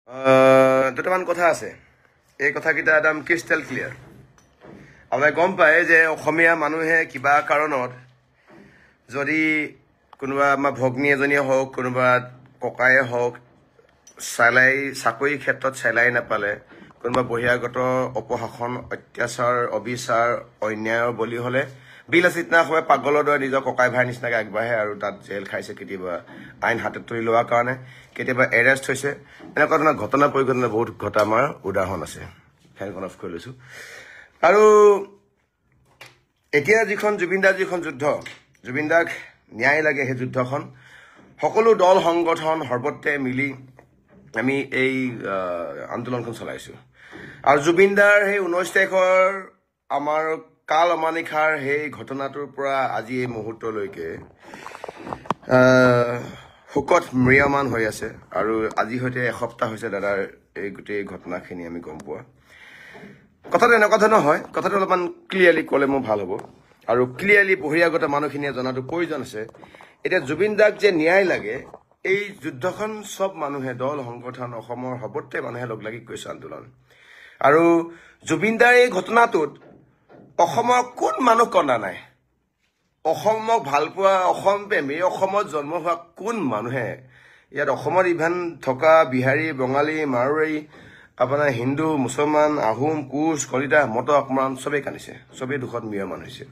দুটামান কথা আছে এই কথাকেইটা একদম ক্ৰিষ্টেল ক্লিয়াৰ আপোনালোকে গম পায় যে অসমীয়া মানুহে কিবা কাৰণত যদি কোনোবা আমাৰ ভগ্নী এজনীয়ে হওক কোনোবা ককায়ে হওক চাকৰি ক্ষেত্ৰত চেলাই নাপালে কোনোবা বহিৰাগত অপশাসন অত্যাচাৰ অবিচাৰ অন্যায়ৰ বলি হলে বিলাসিতা হয় পাগলৰ দৰে নিজৰ ককাই ভাই নিচিনাকে আগবাঢ়ে আৰু তাত জেল খাইছে কেতিয়াবা আইন হাতত তুলি লোৱাৰ কাৰণে কেতিয়াবা এৰেষ্ট হৈছে এনেকুৱা ধৰণৰ ঘটনা পৰিঘটনা বহুত ঘটা আমাৰ উদাহৰণ আছে ফেনখন অফ কৰি লৈছো আৰু এতিয়া যিখন জুবিনদাৰ যিখন যুদ্ধ জুবিনদাক ন্যায় লাগে সেই যুদ্ধখন সকলো দল সংগঠন সৰ্বত্ৰে মিলি আমি এই আন্দোলনখন চলাইছো আৰু জুবিনদাৰ সেই 19 তাৰিখৰ আমাৰ কাল অমানিশাৰ সেই ঘটনাটোৰ পৰা আজি এই মুহূৰ্তলৈকে শোকত ম্ৰিয়মান হৈ আছে আৰু আজি হয়তো এসপ্তাহ হৈছে দাদাৰ এই গোটেই ঘটনাখিনি আমি গম পোৱা কথাটো এনেকুৱা ধৰণৰ হয় কথাটো অলপমান ক্লিয়াৰলি ক'লে মোৰ ভাল হ'ব আৰু ক্লিয়াৰলি বহিৰাগত মানুহখিনিয়ে জনাটো প্ৰয়োজন আছে এতিয়া জুবিনদাক যে ন্যায় লাগে এই যুদ্ধখন সব মানুহে দল সংগঠন অসমৰ সৰ্বত্ৰে মানুহে লগ লাগি কৰিছে আন্দোলন আৰু জুবিনদাৰ এই ঘটনাটোত অসমৰ কোন মানুহ কন্দা নাই অসমক ভালপোৱা অসম প্ৰেমী অসমত জন্ম হোৱা কোন মানুহে ইয়াত অসমৰ ইভান থকা বিহাৰী বঙালী মাৰোৱাৰী আপোনাৰ হিন্দু মুছলমান আহোম কোচ কলিতা মট অকমান চবেই কান্দিছে চবেই দুখত ম্ৰিয়মান হৈছে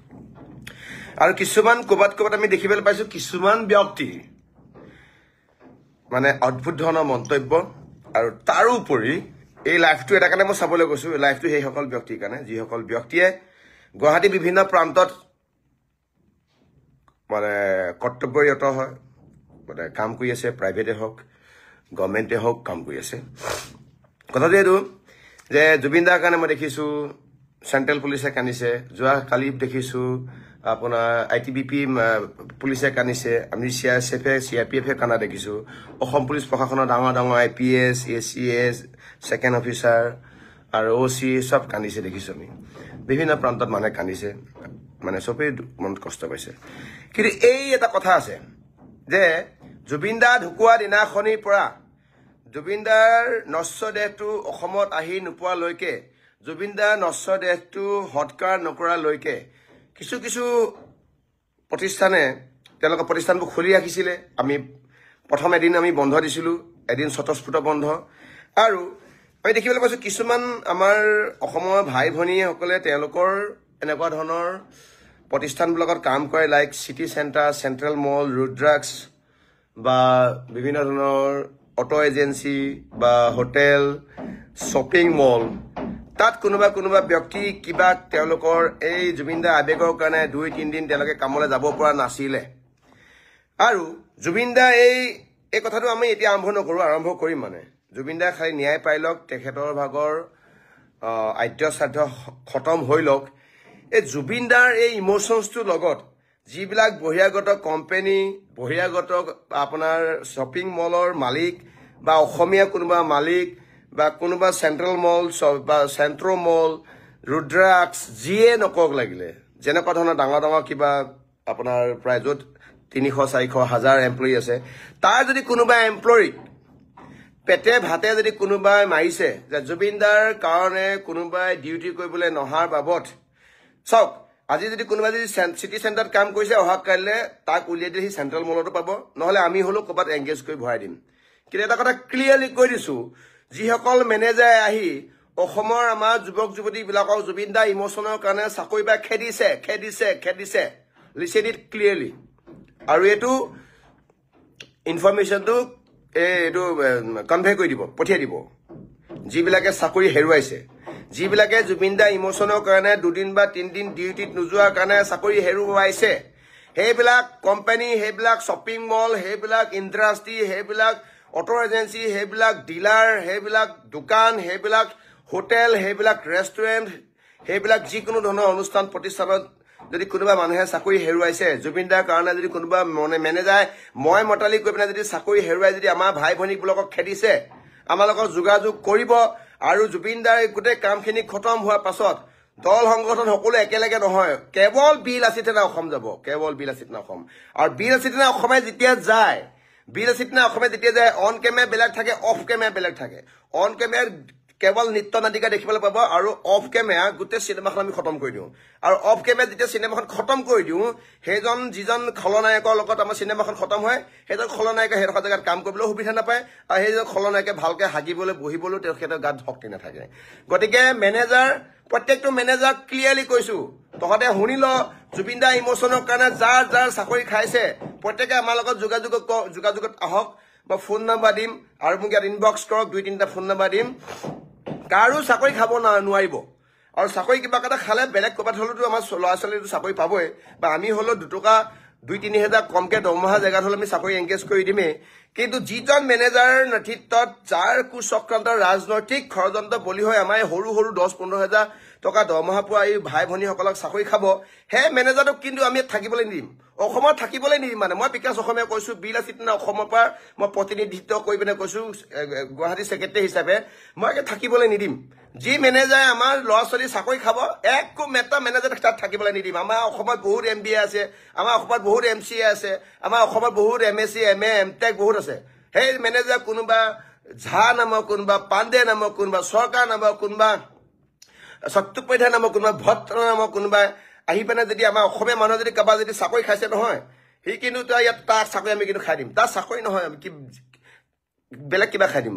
আৰু কিছুমান ক'বাত আমি দেখিবলৈ পাইছো কিছুমান ব্যক্তি মানে অদ্ভুত ধৰণৰ মন্তব্য আৰু তাৰোপৰি এই লাইফটো এটা কাৰণে মই চাবলৈ গৈছো লাইফটো সেইসকল ব্যক্তিৰ কাৰণে যিসকল ব্যক্তিয়ে গুৱাহাটী বিভিন্ন প্ৰান্তত মানে কৰ্তব্যৰত হয় মানে কাম কৰি আছে প্ৰাইভেটে হওক গভৰ্ণমেণ্টে হওক কাম কৰি আছে কথাটো এইটো যে জুবিনদাৰ কাৰণে মই দেখিছোঁ চেণ্ট্ৰেল পুলিচে কান্দিছে যোৱা কালি দেখিছোঁ আপোনাৰ ITBP পুলিচে কান্দিছে আমি CRPF কান্দা দেখিছোঁ অসম পুলিচ প্ৰশাসনৰ ডাঙৰ ডাঙৰ IPS ACS ছেকেণ্ড অফিচাৰ আৰু OC সব কান্দিছে দেখিছোঁ আমি বিভিন্ন প্ৰান্তত মানুহে কান্দিছে মানে চবেই মনত কষ্ট পাইছে কিন্তু এই এটা কথা আছে যে জুবিনদা ঢুকুৱা দিনাখনিৰ পৰা জুবিনদাৰ নশ্বৰ দেহটো অসমত আহি নোপোৱালৈকে জুবিনদাৰ নশ্বৰ দেহটো সৎকাৰ নকৰালৈকে কিছু কিছু প্ৰতিষ্ঠানে তেওঁলোকৰ প্ৰতিষ্ঠানবোৰ খুলি ৰাখিছিলে আমি প্ৰথম এদিন আমি বন্ধ দিছিলোঁ এদিন স্বতঃস্ফূৰ্ত বন্ধ আৰু আমি দেখিবলৈ পাইছোঁ কিছুমান আমাৰ অসমৰ ভাই ভনীসকলে তেওঁলোকৰ এনেকুৱা ধৰণৰ প্ৰতিষ্ঠানবিলাকত কাম কৰে like city centre central mall Rudraksh বা বিভিন্ন ধৰণৰ অটো এজেঞ্চি বা হোটেল শ্বপিং মল তাত কোনোবা ব্যক্তি কিবা তেওঁলোকৰ এই জুবিনদাৰ আৱেগৰ কাৰণে 2-3 দিন তেওঁলোকে কামলৈ যাব পৰা নাছিলে আৰু জুবিনদা এই কথাটো আমি এতিয়া আৰম্ভ নকৰোঁ আৰম্ভ কৰিম মানে জুবিনদা খালি ন্যায় পাই লওক তেখেতৰ ভাগৰ আদ্য শ্ৰাদ্ধ খতম হৈ লওক এই জুবিনদাৰ এই ইমোশ্যনছটোৰ লগত যিবিলাক বহিৰাগত কোম্পানী বহিৰাগত আপোনাৰ শ্বপিং মলৰ মালিক বা অসমীয়া কোনোবা মালিক বা কোনোবা চেণ্ট্ৰেল মল বা চেণ্ট্ৰ মল ৰুদ্ৰাক্স যিয়ে নকওক লাগিলে যেনেকুৱা ধৰণৰ ডাঙৰ ডাঙৰ কিবা আপোনাৰ প্ৰায় য'ত 300-400 এমপ্লয়ী আছে তাৰ যদি কোনোবা এমপ্লয়ীক পেটে ভাতে যদি কোনোবাই মাৰিছে যে জুবিনদাৰ কাৰণে কোনোবাই ডিউটি কৰিবলৈ নহাৰ বাবদ চাওক আজি যদি কোনোবাই যদি চিটি চেণ্টাৰত কাম কৰিছে অহা কাইলৈ তাক উলিয়াই দিলে সি চেণ্ট্ৰেল মলতো পাব নহ'লে আমি হ'লেও ক'ৰবাত এংগেজ কৰি ভৰাই দিম কিন্তু এটা কথা ক্লিয়াৰলি কৈ দিছোঁ যিসকল মেনেজাৰ আহি অসমৰ আমাৰ যুৱক যুৱতীবিলাকক জুবিনদা ইমোশ্যনৰ কাৰণে চাকৰি বা খেদিছে লিচেন ইট ক্লিয়াৰলি আৰু এইটো ইনফৰমেশ্যনটো এইটো কনভে কৰি দিব পঠিয়াই দিব যিবিলাকে চাকৰি হেৰুৱাইছে যিবিলাকে জুবিনদা ইমোশ্যনৰ কাৰণে 2 দিন বা 3 দিন ডিউটিত নোযোৱাৰ কাৰণে চাকৰি হেৰুৱাইছে সেইবিলাক কোম্পানী সেইবিলাক শ্বপিং মল সেইবিলাক ইণ্ডাষ্ট্ৰী সেইবিলাক অটো এজেঞ্চি সেইবিলাক ডিলাৰ সেইবিলাক দোকান সেইবিলাক হোটেল সেইবিলাক ৰেষ্টুৰেণ্ট সেইবিলাক যিকোনো ধৰণৰ অনুষ্ঠান প্ৰতিষ্ঠানত যদি কোনোবা মানুহে চাকৰি হেৰুৱাইছে জুবিনদাৰ কাৰণে যদি কোনোবা মেনেজাৰ মই মতালি কৈ পিনে যদি চাকৰি হেৰুৱাই যদি আমাৰ ভাই ভনীবিলাকক খেদিছে আমাৰ লগত যোগাযোগ কৰিব আৰু জুবিনদাৰ গোটেই কামখিনি খতম হোৱাৰ পাছত দল সংগঠন সকলো একেলগে নহয় কেৱল বিলাসিতা অসম যাব কেৱল বিলাসিতা অসম আৰু বিলাসিতা অসমে যেতিয়া যায় বিলাসিতা অসমে যেতিয়া যায় অন কেমেৰা বেলেগ থাকে অফ কেমেৰা বেলেগ থাকে অন কেমেৰা কেৱল নৃত্য নাটিকা দেখিবলৈ পাব আৰু অফ কেমেৰা গোটেই চিনেমাখন আমি খতম কৰি দিওঁ আৰু অফ কেমেৰা যেতিয়া চিনেমাখন খতম কৰি দিওঁ সেইজন যিজন খলনায়কৰ লগত আমাৰ চিনেমাখন খতম হয় সেইজন খলনায়কে সেইডোখৰ জেগাত কাম কৰিবলৈ সুবিধা নাপায় আৰু সেইজন খলনায়কে ভালকে হাগিবলৈ বহিবলৈ তেখেতৰ গাত শক্তি নাথাকে গতিকে মেনেজাৰ প্ৰত্যেকটো মেনেজাৰ ক্লিয়াৰলি কৈছো তহঁতে শুনি ল জুবিন দা ইমোচনৰ কাৰণে যাৰ যাৰ চাকৰি খাইছে প্ৰত্যেকে আমাৰ লগত যোগাযোগত আহক মই ফোন নাম্বাৰ দিম আৰু মোক ইয়াত ইনবক্স কৰক 2-3টা ফোন নাম্বাৰ দিম কাৰো চাকৰি খাব নোৱাৰিব আৰু চাকৰি কিবা এটা খালে বেলেগ ক'ৰবাত হ'লেতো আমাৰ ল'ৰা ছোৱালীটো চাকৰি পাবই বা আমি হ'লেও 2-3 হাজাৰ কমকৈ দৰমহা জেগাত হ'লে আমি চাকৰি এংগেজ কৰি দিমেই কিন্তু যিজন মেনেজাৰ নেতৃত্বত যাৰ কুচক্ৰান্ত ৰাজনৈতিক ষড়যন্ত্ৰ বলি হৈ আমাৰ সৰু সৰু 10-15 হাজাৰ টকা দৰমহা পোৱা এই ভাই ভনীসকলক চাকৰি খাব সেই মেনেজাৰটোক কিন্তু আমি থাকিবলৈ নিদিম অসমত থাকিবলৈ নিদিম মানে মই বিকাশ অসমীয়া কৈছো বিলাসিতা অসমৰ পৰা মই প্ৰতিনিধিত্ব কৰি পিনে কৈছো গুৱাহাটী ছেক্ৰেটাৰী হিচাপে মই থাকিবলৈ নিদিম যি মেনেজাৰে আমাৰ ল'ৰা ছোৱালী চাকৰি খাব একো এটা মেনেজাৰ তাত থাকিবলৈ নিদিম আমাৰ অসমত বহুত MBA আছে আমাৰ অসমত বহুত MCA আছে আমাৰ অসমত বহুত MSc MA MTech বহুত আছে সেই মেনেজাৰ কোনোবা ঝা নামৰ কোনোবা পাণ্ডে নামৰ কোনোবা চৰকাৰ নামৰ কোনোবা সত্যপ্ৰধান নামৰ কোনোবা ভট্ট নামৰ কোনোবা আহি পেনে যদি আমাৰ অসমীয়া মানুহ যদি কাৰোবাৰ যদি চাকৰি খাইছে নহয় সি কিন্তু ইয়াত তাৰ চাকৰি আমি কিন্তু খাই দিম তাৰ চাকৰি নহয় আমি কি বেলেগ কিবা খাই দিম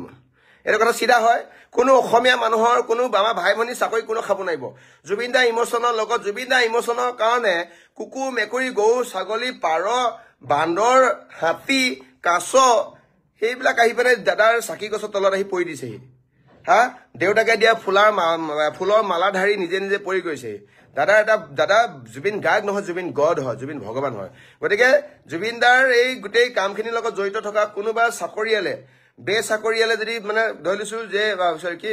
এইটো কথা চিধা হয় কোনো অসমীয়া মানুহৰ কোনো আমাৰ ভাই ভনী চাকৰি কোনো খাব নোৱাৰিব জুবিন দা ইমোচনৰ লগত জুবিন দা ইমোচনৰ কাৰণে কুকুৰ মেকুৰী গৰু ছাগলী পাৰ বান্দৰ হাতী কাছ সেইবিলাক আহি পেলাই দাদাৰ চাকি গছৰ তলত আহি পৰি দিছেহি হা দেউতাকে দিয়া ফুলৰ মালা ধাৰি নিজে নিজে পৰি গৈছে দাদা জুবিন গায়ক নহয় জুবিন গড হয় জুবিন ভগৱান হয় গতিকে জুবিন দাৰ এই গোটেই কামখিনিৰ লগত জড়িত থকা কোনোবা চাকৰিয়ালে বেচাকৰিয়ালে যদি মানে ধৰি লৈছো যে কি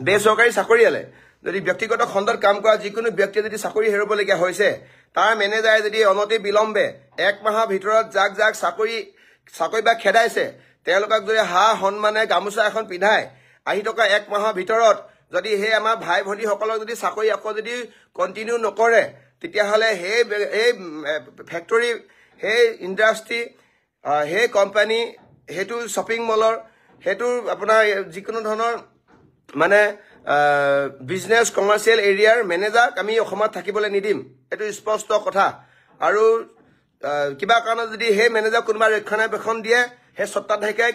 বেচৰকাৰী চাকৰিয়ালে যদি ব্যক্তিগত খণ্ডত কাম কৰা যিকোনো ব্যক্তিয়ে যদি চাকৰি হেৰুবলগীয়া হৈছে তাৰ মেনেজাৰে যদি অনতি বিলম্বে 1 মাহৰ ভিতৰত যাক যাক চাকৰি বা খেদাইছে তেওঁলোকক যদি সন্মানে গামোচা এখন পিন্ধাই আহি থকা 1 মাহৰ ভিতৰত যদি সেই আমাৰ ভাই ভনীসকলক যদি চাকৰি আকৌ যদি কণ্টিনিউ নকৰে তেতিয়াহ'লে সেই ফেক্টৰী সেই ইণ্ডাষ্ট্ৰী সেই কোম্পানী হেতু শ্বপিং মলৰ হেতু আপোনাৰ যিকোনো ধৰণৰ মানে বিজনেছ কমাৰ্চিয়েল এৰিয়াৰ মেনেজাৰক আমি অসমত থাকিবলৈ নিদিম এটো স্পষ্ট কথা আৰু কিবা কাৰণত যদি সেই মেনেজাৰ কোনোবা ৰক্ষণাবেক্ষণ দিয়ে সেই সত্তাধাৰীকে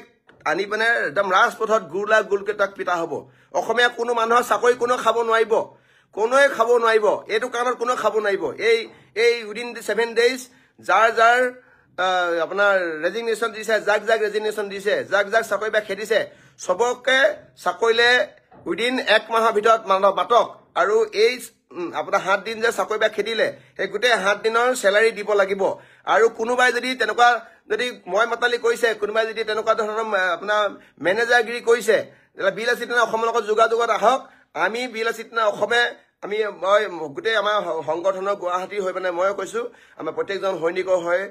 আনি পিনে একদম ৰাজপথত গুলকে তাক পিতা হ'ব অসমীয়া কোনো মানুহৰ চাকৰি কোনো খাব নোৱাৰিব কোনোৱে খাব নোৱাৰিব এইটো কাৰণত কোনো খাব নোৱাৰিব এই উইদিন 7 days যাৰ আপোনাৰ ৰেজিগনেশ্যন দিছে যাক ৰেজিগনেশ্যন দিছে যাক চাকৰি বা খেদিছে সবকে চাকৰিলে উইদিন 1 মাহৰ ভিতৰত মাতক আৰু এই আপোনাৰ 7 দিন যে চাকৰি বা খেদিলে সেই গোটেই 7 দিনৰ চেলাৰী দিব লাগিব আৰু কোনোবাই যদি তেনেকুৱা যদি মই মাতালি কৰিছে কোনোবাই যদি তেনেকুৱা ধৰণৰ আপোনাৰ মেনেজাৰগিৰি কৰিছে বিলাসিতা অসমৰ লগত যোগাযোগত আহক আমি বিলাসিতা অসমে আমি মই গোটেই আমাৰ সংগঠনৰ গুৱাহাটী হৈ মানে মই কৈছো আমাৰ প্ৰত্যেকজন সৈনিকৰ হয়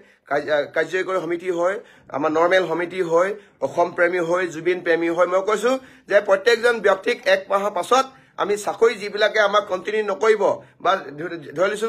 কাৰ্যকৰী সমিতি হয় আমাৰ নৰ্মেল সমিতি হয় অসম প্ৰেমী হয় জুবিন প্ৰেমী হয় মই কৈছো যে প্ৰত্যেকজন ব্যক্তিক 1 মাহৰ পাছত আমি চাকৰি যিবিলাকে আমাক কণ্টিনিউ নকৰিব বা ধৰিছো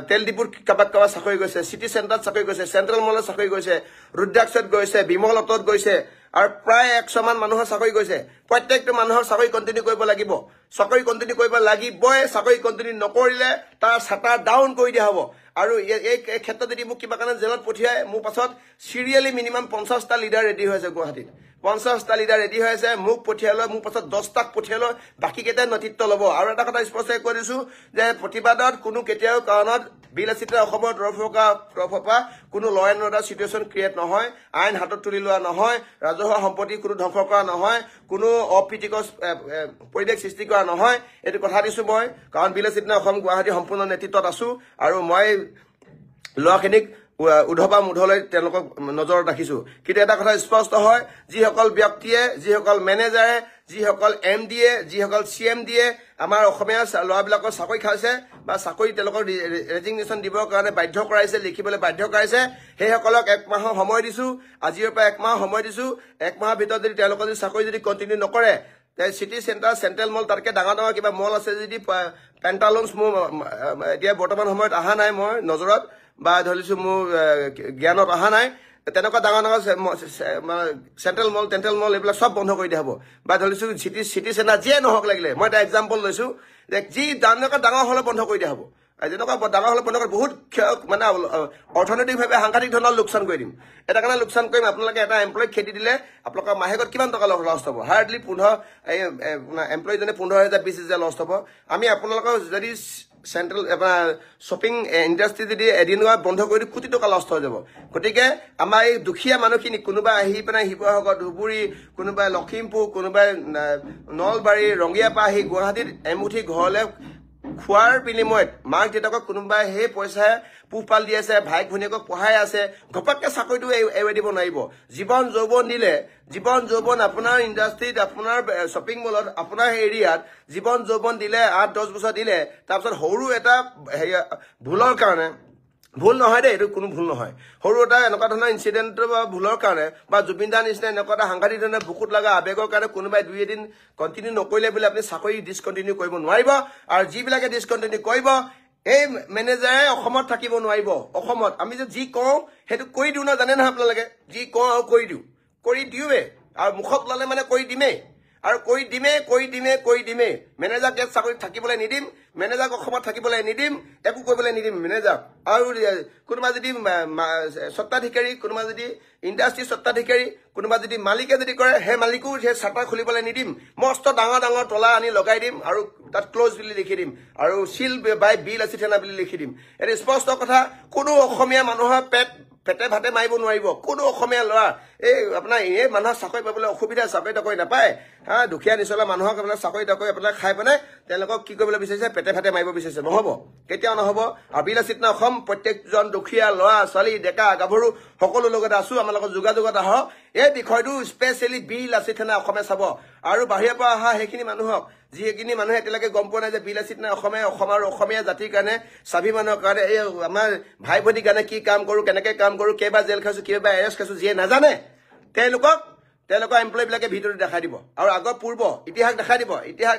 তেল ডিপুত কাবাক চাকৰি গৈছে সিটি চেণ্টাৰত চাকৰি গৈছে চেণ্ট্ৰেল মলত চাকৰি গৈছে ৰুদ্ৰাক্ষত গৈছে বিমল অটত গৈছে আৰু প্ৰায় 100 মান মানুহৰ চাকৰি গৈছে প্ৰত্যেকটো মানুহৰ চাকৰি কণ্টিনিউ কৰিব লাগিব চাকৰি কণ্টিনিউ কৰিব লাগিবই চাকৰি কণ্টিনিউ নকৰিলে তাৰ ছাটাৰ ডাউন কৰি দিয়া হ'ব আৰু এই ক্ষেত্ৰত যদি মোক কিবা কাৰণে জেলত পঠিয়াই মোৰ পাছত সিৰিয়ালি মিনিমাম 50টা লিডাৰ ৰেডি হৈ আছে গুৱাহাটীত 50টা লিডাৰ ৰেডি হৈ আছে মোক পঠিয়ালৈ মোৰ পাছত 10টাক পঠিয়ালৈ বাকি কেইটা নেতৃত্ব ল'ব আৰু এটা কথা স্পষ্ট কৈ দিছো যে প্ৰতিবাদত কোনো কেতিয়াও কাৰণত বিলাসিতা অসমৰ তৰফৰ পৰা কোনো ল এণ্ড অৰ্ডাৰ চিটুৱেশ্যন ক্ৰিয়েট নহয় আইন হাতত তুলি লোৱা নহয় ৰাজহুৱা সম্পত্তি কোনো ধ্বংস কৰা নহয় কোনো অপ্ৰীতিকৰ পৰিৱেশ সৃষ্টি কৰা নহয় এইটো কথা দিছো মই কাৰণ বিলাসিতা অসম গুৱাহাটী সম্পূৰ্ণ নেতৃত্বত আছো আৰু মই ল'ৰাখিনিক উধপা মুধলৈ তেওঁলোকক নজৰত ৰাখিছো কিন্তু এটা কথা স্পষ্ট হয় যিসকল ব্যক্তিয়ে যিসকল মেনেজাৰে যিসকল MDA যিসকল CMDA আমাৰ অসমীয়া ল'ৰাবিলাকৰ চাকৰি খাইছে বা চাকৰি তেওঁলোকৰ ৰেজিগনেশ্যন দিবৰ কাৰণে বাধ্য কৰাইছে লিখিবলৈ বাধ্য কৰাইছে সেইসকলক 1 মাহৰ সময় দিছো আজিৰ পৰা 1 মাহ সময় দিছো 1 মাহৰ ভিতৰত যদি তেওঁলোকৰ যদি চাকৰি যদি কণ্টিনিউ নকৰে সিটি চেণ্টাৰ চেণ্ট্ৰেল মল তাতকৈ ডাঙৰ কিবা মল আছে যদি পেণ্টালুন্স মোৰ এতিয়া বৰ্তমান সময়ত অহা নাই মই নজৰত বা ধৰিছো মোৰ জ্ঞানত অহা নাই তেনেকুৱা ডাঙৰ ডাঙৰ চেণ্ট্ৰেল মল টেণ্ট্ৰেল মল এইবিলাক চব বন্ধ কৰি দিয়া হ'ব বা ধৰিছোঁ চিটি চেণ্টাৰ যিয়ে নহওক লাগিলে মই এটা এক্সাম্পল লৈছোঁ যে যি ডাঙৰ হ'লে বন্ধ কৰি দিয়া হ'ব যেনেকুৱা ডাঙৰ হ'লে বন্ধ কৰি বহুত মানে অৰ্থনৈতিকভাৱে সাংঘাতিক ধৰণৰ লোকচান কৰি দিম এটা কাৰণে লোকচান কৰিম আপোনালোকে এটা এমপ্লয়ীক খেতি দিলে আপোনালোকৰ মাহেকত কিমান টকা লছ হ'ব হাৰ্ডলি এমপ্লয়ীজনে 15,000 20,000 লছ হ'ব আমি আপোনালোকৰ যদি চেণ্ট্ৰেল আপোনাৰ শ্বপিং ইণ্ডাষ্ট্ৰী যদি এদিন বন্ধ কৰি কোটি টকা লছ হৈ যাব গতিকে আমাৰ এই দুখীয়া মানুহখিনি কোনোবাই আহি পেলাই শিৱসাগৰ ধুবুৰী কোনোবাই লখিমপুৰ কোনোবাই নলবাৰী ৰঙিয়াৰ আহি গুৱাহাটীত এমুঠি ঘৰলৈ খোৱাৰ বিনিময়ত মাক দেউতাকক কোনোবাই সেই পইচাৰে পোহপাল দি আছে ভাইক ভনীয়েকক পঢ়াই আছে ঘপককৈ চাকৰিটো এৰি দিব নোৱাৰিব জীৱন যৌৱন আপোনাৰ ইণ্ডাষ্ট্ৰীত আপোনাৰ শ্বপিং মলত আপোনাৰ এৰিয়াত জীৱন যৌৱন দিলে 8-10 বছৰ দিলে তাৰপিছত সৰু এটা ভুলৰ কাৰণে ভুল নহয় দেই এইটো কোনো ভুল নহয় সৰু এটা এনেকুৱা ধৰণৰ ইনচিডেণ্টৰ বা ভুলৰ কাৰণে বা জুবিন দাৰ নিচিনা এনেকুৱা এটা সাংঘাতিক ধৰণৰ বুকুত লগা আৱেগৰ কাৰণে কোনোবাই 2 এদিন কণ্টিনিউ নকৰিলে বোলে আপুনি চাকৰি ডিছকণ্টিনিউ কৰিব নোৱাৰিব আৰু যিবিলাকে ডিছকণ্টিনিউ কৰিব এই মেনেজাৰে অসমত থাকিব নোৱাৰিব অসমত আমি যে যি কওঁ সেইটো কৰি দিওঁ না জানে নহয় আপোনালোকে যি কওঁ আৰু কৰি দিওঁৱে আৰু মুখত ল'লে মানে কৰি দিমেই আৰু কৰি দিমেই মেনেজাৰক ইয়াত চাকৰিত থাকিবলৈ নিদিম মেনেজাৰক অসমত থাকিবলৈ নিদিম একো কৰিবলৈ নিদিম মেনেজাৰক আৰু কোনোবা যদি স্বত্বাধিকাৰী কোনোবা যদি ইণ্ডাষ্ট্ৰী স্বত্বাধিকাৰী কোনোবা যদি মালিকে যদি কৰে সেই মালিকো সেই চাৰ্টাৰ খুলিবলৈ নিদিম মস্ত ডাঙৰ তলা আনি লগাই দিম আৰু তাত ক্ল'জ বুলি লিখি দিম আৰু চিল বাই বিল আছে থানা বুলি লিখি দিম এইটো স্পষ্ট কথা কোনো অসমীয়া মানুহৰ পেটে ভাতে মাৰিব নোৱাৰিব কোনো অসমীয়া ল'ৰা এই আপোনাৰ এই মানুহৰ চাকৰি পাবলৈ অসুবিধা চাকৰি তাকৰি নাপায় দুখীয়া নিচলা মানুহক আপোনাৰ চাকৰি তাকৰি আপোনাৰ খাই পেলাই তেওঁলোকক কি কৰিবলৈ বিচাৰিছে পেটে ভাতে মাৰিব বিচাৰিছে নহ'ব কেতিয়াও নহ'ব আৰু বিলাসিত অসম প্ৰত্যেকজন দুখীয়া ল'ৰা ছোৱালী ডেকা গাভৰু সকলো লগতে আছো আমাৰ লগত যোগাযোগত আহক এই বিষয়টো স্পেচিয়েলি বিলাসিত থানা অসমে চাব আৰু বাহিৰৰ পৰা অহা সেইখিনি মানুহক যিখিনি মানুহে এতিয়ালৈকে গম পোৱা নাই যে বিলাসিত থানা অসমে অসমীয়া জাতিৰ কাৰণে স্বাভিমানৰ কাৰণে এই আমাৰ ভাই ভনীৰ কাৰণে কি কাম কৰোঁ কেনেকৈ কাম কৰোঁ কেইবাৰ জেল খাইছোঁ কেইবাৰ এৰেষ্ট খাইছোঁ যিয়ে নাজানে তেওঁলোকৰ এমপ্লয়ীবিলাকে ভিডিঅ'টো দেখাই দিব আৰু আগৰ ইতিহাস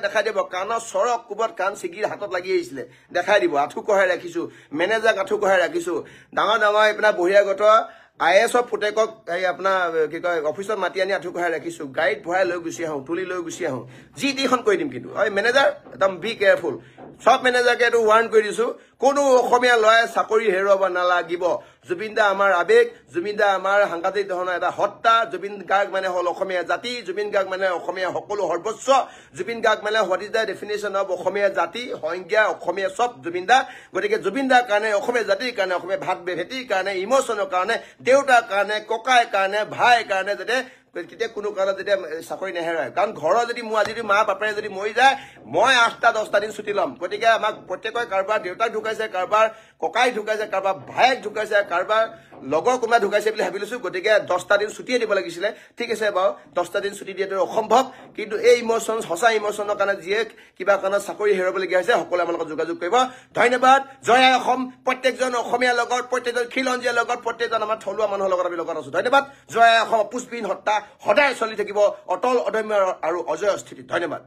দেখাই দিব কাণৰ চৰক কোবত কাণ ছিগি হাতত লাগি আহিছিলে দেখাই দিব আঁঠু কঢ়াই ৰাখিছোঁ মেনেজাৰক আঁঠু কঢ়াই ৰাখিছোঁ ডাঙৰ আপোনাৰ বহিৰাগত IAS পুতেকক এই আপোনাৰ কি কয় অফিচত মাতি আনি আঁঠু কঢ়াই ৰাখিছোঁ গাড়ীত ভৰাই লৈ গুচি আহোঁ তুলি লৈ গুচি আহোঁ যি টিখন কৰি দিম কিন্তু মেনেজাৰ একদম বি কেয়াৰফুল সব মেনেজাৰকে এইটো ৱাৰ্ণ কৰি দিছোঁ কোনো অসমীয়া ল'ৰাই চাকৰি হেৰুৱাব নালাগিব জুবিন দা আমাৰ আৱেগ জুবিন দা আমাৰ সাংঘাতিক ধৰণৰ এটা হত্যা জুবিন গাৰ্গ মানে হ'ল অসমীয়া জাতি জুবিন গাৰ্গ মানে অসমীয়া সকলো সৰ্বোচ্চ জুবিন গাৰ্গ মানে what is the definition of Assamese জাতি সংজ্ঞা অসমীয়া চব জুবিন দা গতিকে জুবিন দাৰ কাৰণে অসমীয়া জাতিৰ কাৰণে অসমীয়া ভাত ভেটিৰ কাৰণে ইম'চনৰ কাৰণে দেউতাৰ কাৰণে ককাইৰ কাৰণে ভাইৰ কাৰণে যাতে কেতিয়া কোনো কাৰণত যেতিয়া চাকৰি নেহেৰায় কাৰণ ঘৰৰ যদি মোৰ আজি মা বাপেৰে যদি মৰি যায় মই 8-10 দিন ছুটি ল'ম গতিকে আমাক প্ৰত্যেকৰে কাৰোবাৰ দেউতাক ঢুকাইছে কাৰোবাৰ ককাই ঢুকাইছে কাৰোবাৰ ভায়েক ঢুকাইছে কাৰোবাৰ লগৰ কোনোবা ঢুকাইছে বুলি ভাবি লৈছোঁ গতিকে 10 দিন ছুটিয়ে দিব লাগিছিলে ঠিক আছে বাৰু 10 দিন ছুটি দিয়াটো অসম্ভৱ কিন্তু এই ইম'চন সঁচা ইম'চনৰ কাৰণে যিয়ে কিবা কাৰণত চাকৰি হেৰুৱাবলগীয়া হৈছে সকলোৱে আমাৰ লগত যোগাযোগ কৰিব ধন্যবাদ জয় আই অসম প্ৰত্যেকজন অসমীয়াৰ লগত প্ৰত্যেকজন খিলঞ্জীয়াৰ লগত প্ৰত্যেকজন আমাৰ থলুৱা মানুহৰ লগত আমি লগত আছোঁ ধন্যবাদ জয় আই অসম পুষ্পিন হত্যা সদায় চলি থাকিব অটল অদম্য আৰু অজয় স্থিতি ধন্যবাদ